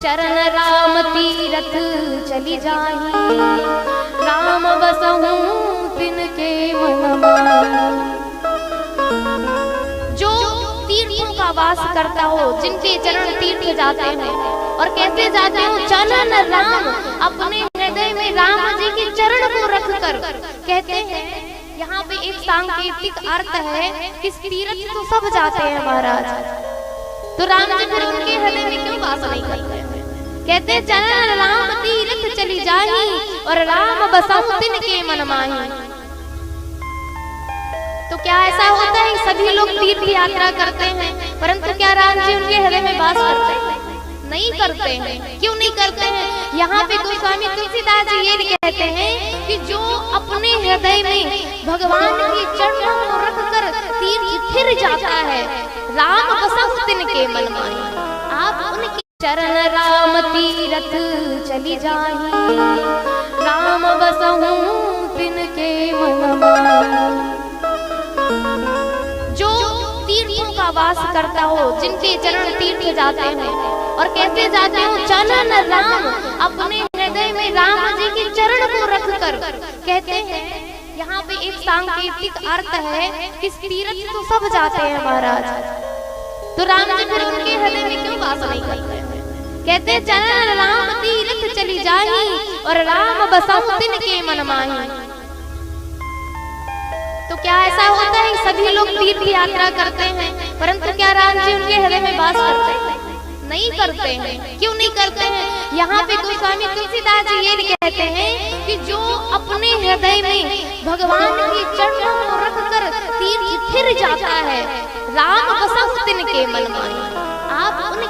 चरण राम तीरथ चली जाही, राम बसहु तिनके मन माही। जो तीर्थों का वास करता हो, जिनके चरण तीर्थ जाते हैं और कैसे जाते हो, चरण राम, अपने हृदय में राम जी के चरण को रखकर कहते हैं। यहाँ पे एक सांकेतिक अर्थ है कि तीर्थ तो सब जाते हैं महाराज, तो राम जी फिर उनके हृदय में क्यों वास नहीं करते हैं? कहते चरण राम तीर्थ चली जाही और राम बसहु तिनके मन माही। तो क्या ऐसा होता है सभी लोग तीर्थ यात्रा करते हैं, परंतु क्या राम जी उनके हृदय में वास करते हैं? नहीं करते हैं। क्यों नहीं करते हैं? यहाँ पे गोस्वामी तुलसीदास जी ये कहते हैं कि जो अपने हृदय में भगवान के चरणों को रखकर तीर्थ फिर जाता है, राम बसहु तिनके मन माही। आप उनके चरण राम तीरथ चली जाही, राम बसहु तिनके मन माही। जो तीर्थों का वास करता हो, जिनके चरण तीर्थ जाते हैं और कैसे जाते हो, चरण राम, अपने हृदय में राम जी के चरण को रखकर कहते हैं। यहाँ पे एक सांकेतिक अर्थ है कि तीर्थ तो सब जाते हैं महाराज, तो राम जी फिर उनके हृदय में क्यों वास नहीं करते हैं? कहते चरण राम तीर्थ चली जाही और राम बसहु तिनके मन माही। तो क्या ऐसा होता है सभी लोग तीर्थ यात्रा करते हैं, परंतु क्या राम जी उनके हृदय में वास करते हैं? नहीं करते हैं। क्यों नहीं करते हैं? यहाँ पे गोस्वामी तुलसीदास जी ये कहते हैं कि जो अपने हृदय में भगवान के चरणों को रखकर तीर्थ फिर जाता है, राम बसहु तिनके मन माही। आप उन